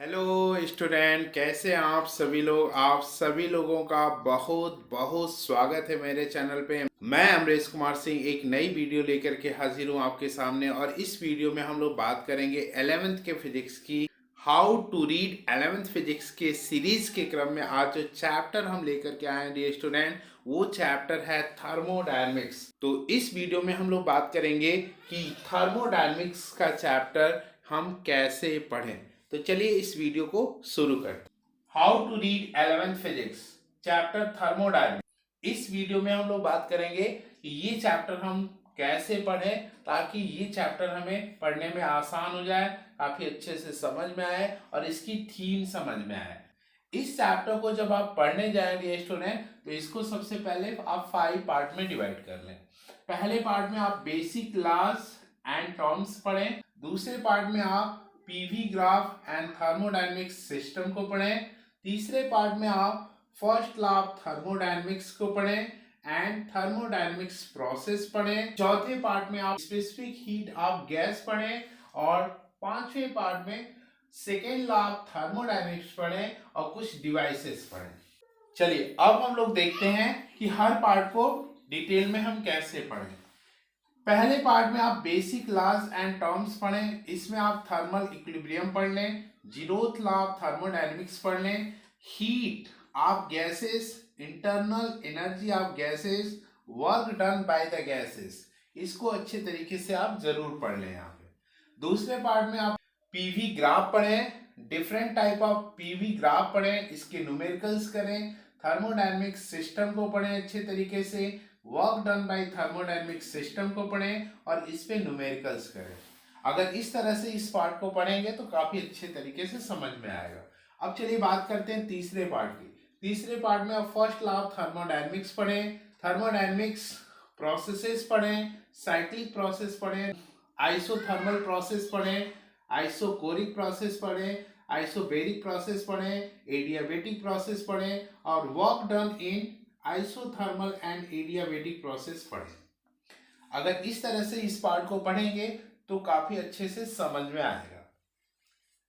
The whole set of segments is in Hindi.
हेलो स्टूडेंट, कैसे हैं आप सभी लोग। आप सभी लोगों का बहुत बहुत स्वागत है मेरे चैनल पे। मैं अमरेश कुमार सिंह एक नई वीडियो लेकर के हाजिर हूँ आपके सामने। और इस वीडियो में हम लोग बात करेंगे 11th के फिजिक्स की। How to read 11th physics के सीरीज के क्रम में आज जो चैप्टर हम लेकर के आए हैं डियर स्टूडेंट, वो चैप्टर है थर्मोडायनेमिक्स। तो इस वीडियो में हम लोग बात करेंगे कि थर्मोडायनेमिक्स का चैप्टर हम कैसे पढ़ें। तो चलिए इस वीडियो को शुरू करते हैं। How to read 11th physics chapter thermodynamics. इस वीडियो में हम लोग बात करेंगे कि ये चैप्टर हम कैसे पढ़ें ताकि ये चैप्टर हमें पढ़ने में आसान हो जाए, काफी अच्छे से समझ में आए और इसकी थीम समझ में आए। इस चैप्टर को जब आप पढ़ने जाएंगे स्टूडेंट, तो इसको सबसे पहले आप 5 पार्ट में डिवाइड कर लें। पहले पार्ट में आप बेसिक लॉज एंड टर्म्स पढ़ें। दूसरे पार्ट में आप PV graph and thermodynamics system को पढ़ें। तीसरे पार्ट में आप फर्स्ट लॉ ऑफ थर्मोडायनेमिक्स को पढ़ें एंड थर्मोडायनेमिक्स प्रोसेस पढ़ें। चौथे पार्ट में आप स्पेसिफिक हीट ऑफ गैस पढ़ें और पांचवें पार्ट में सेकेंड लॉ ऑफ थर्मोडायनेमिक्स पढ़ें और कुछ डिवाइसेस पढ़ें। चलिए अब हम लोग देखते हैं कि हर पार्ट को डिटेल में हम कैसे पढ़ें। पहले पार्ट में आप बेसिक लॉज एंड टर्म्स पढ़ें। इसमें आप थर्मल इक्विलिब्रियम पढ़ लें, जीरोथ लॉ ऑफ थर्मोडायनेमिक्स पढ़ लें, heat of gases, internal energy of gases, work done by the gases, इसको अच्छे तरीके से आप जरूर पढ़ लें। यहाँ पे दूसरे पार्ट में आप पीवी ग्राफ पढ़ें, different type of PV graph पढ़ें, इसके न्यूमेरिकल्स करें, थर्मोडायनेमिक्स सिस्टम को पढ़ें अच्छे तरीके से, work done by thermodynamic system को पढ़ें और इस पे न्यूमेरिकल्स करें। अगर इस तरह से इस पार्ट को पढ़ेंगे तो काफी अच्छे तरीके से समझ में आएगा। अब चलिए बात करते हैं तीसरे पार्ट की। तीसरे पार्ट में आप फर्स्ट लॉ ऑफ थर्मोडायनेमिक्स पढ़ें, थर्मोडायनेमिक्स प्रोसेसेस पढ़ें, साइक्लिक प्रोसेस पढ़ें, आइसोथर्मल प्रोसेस पढ़ें, आइसोकोरिक प्रोसेस पढ़ें, आइसोबेरिक प्रोसेस पढ़ें, एडियाबेटिक प्रोसेस पढ़ें और work done in isothermal and adiabatic process पढ़ें। अगर इस तरह से इस पार्ट को पढ़ेंगे तो काफी अच्छे से समझ में आएगा।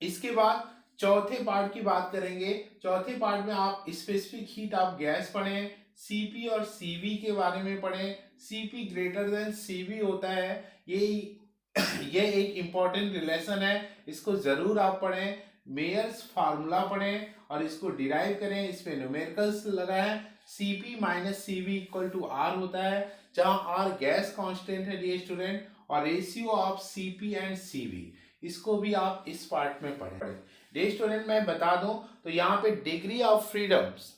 इसके बाद चौथे पार्ट की बात करेंगे। चौथे पार्ट में आप स्पेसिफिक हीट ऑफ गैस पढ़ें, सीपी और सीवी के बारे में पढ़ें। सीपी ग्रेटर देन सीवी होता है, ये एक इंपॉर्टेंट रिलेशन है, इसको जरूर आप पढ़ें। मेयर्स फार्मूला पढ़ें और इसको डिराइव करें, इस पे न्यूमेरिकल्स लगाएं। Cp minus CV equal to R होता है, जहां आर गैस कांस्टेंट है डियर स्टूडेंट, और ratio of Cp and Cv, इसको भी आप इस पार्ट में पढ़ें। डियर स्टूडेंट मैं बता दूं तो यहाँ पे डिग्री ऑफ फ्रीडम्स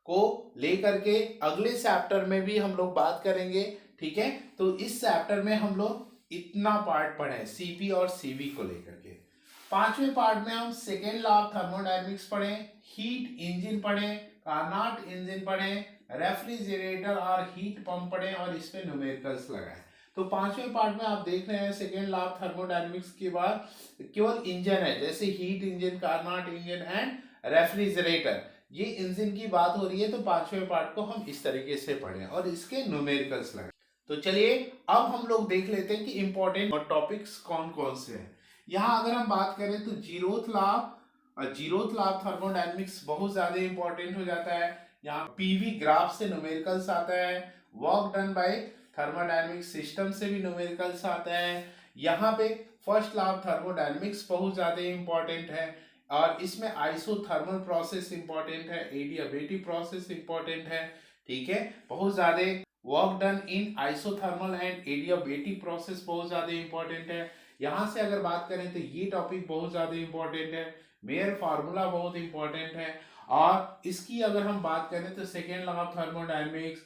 को लेकर के अगले चैप्टर में भी हम लोग बात करेंगे, ठीक है। तो इस चैप्टर में हम लोग इतना पार्ट पढ़े Cp और Cv को लेकर के। पांचवें पार्ट में हम सेकेंड लॉ ऑफ थर्मोडायनेमिक्स पढ़ें, हीट इंजन पढ़ें, कार्नोट इंजन पढ़ें, रेफ्रिजरेटर और हीट पंप पढ़ें और इस पे न्यूमेरिकल्स लगाएं। तो पांचवें पार्ट में आप देख रहे हैं सेकेंड लॉ ऑफ थर्मोडायनेमिक्स के बाद केवल इंजन है, जैसे heat engine, Carnot engine and refrigerator, ये इंजन की बात हो रही है। तो पांचवें पार्ट को हम इस तरीके से पढ़ें और इसके न्यूमेरिकल्स लगाएं। तो चलिए अब हम लोग देख लेते हैं कि इंपॉर्टेंट टॉपिक्स कौन कौन से हैं। यहाँ अगर हम बात करें तो जीरोथ लॉ ऑफ थर्मोडायनेमिक्स बहुत ज्यादा इंपॉर्टेंट हो जाता है। यहाँ पीवी ग्राफ से न्यूमेरिकल्स आता है, work done by thermodynamic system से भी न्यूमेरिकल्स आता है। यहाँ पे फर्स्ट लॉ ऑफ थर्मोडायनेमिक्स बहुत ज्यादा इंपॉर्टेंट है और इसमें आइसोथर्मल प्रोसेस इंपॉर्टेंट है, एडियाबेटिक प्रोसेस इंपॉर्टेंट है, ठीक है। बहुत ज्यादा work done in isothermal and adiabatic process बहुत ज्यादा इंपॉर्टेंट है। यहाँ से अगर बात करें तो ये टॉपिक बहुत ज्यादा इंपॉर्टेंट है, मेयर फार्मूला बहुत इंपॉर्टेंट है। और इसकी अगर हम बात करें तो second law of thermodynamics,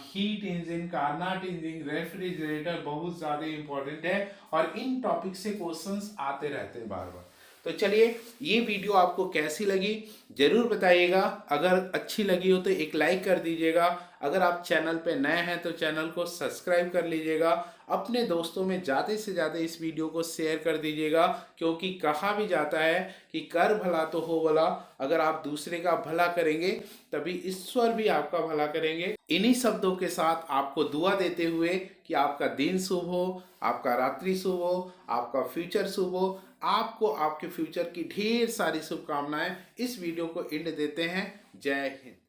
heat engine, Carnot engine, refrigerator बहुत ज्यादा इंपॉर्टेंट है और इन टॉपिक से क्वेश्चंस आते रहते हैं बार बार। तो चलिए ये वीडियो आपको कैसी लगी जरूर बताइएगा। अगर अच्छी लगी हो तो एक लाइक कर दीजिएगा। अगर आप चैनल पे नए हैं तो चैनल को सब्सक्राइब कर लीजिएगा। अपने दोस्तों में ज़्यादा से ज़्यादा इस वीडियो को शेयर कर दीजिएगा, क्योंकि कहा भी जाता है कि कर भला तो हो भला। अगर आप दूसरे का भला करेंगे तभी ईश्वर भी आपका भला करेंगे। इन्हीं शब्दों के साथ आपको दुआ देते हुए कि आपका दिन शुभ हो, आपका रात्रि शुभ हो, आपका फ्यूचर शुभ हो। आपको आपके फ्यूचर की ढेर सारी शुभकामनाएं। इस वीडियो को एंड देते हैं। जय हिंद।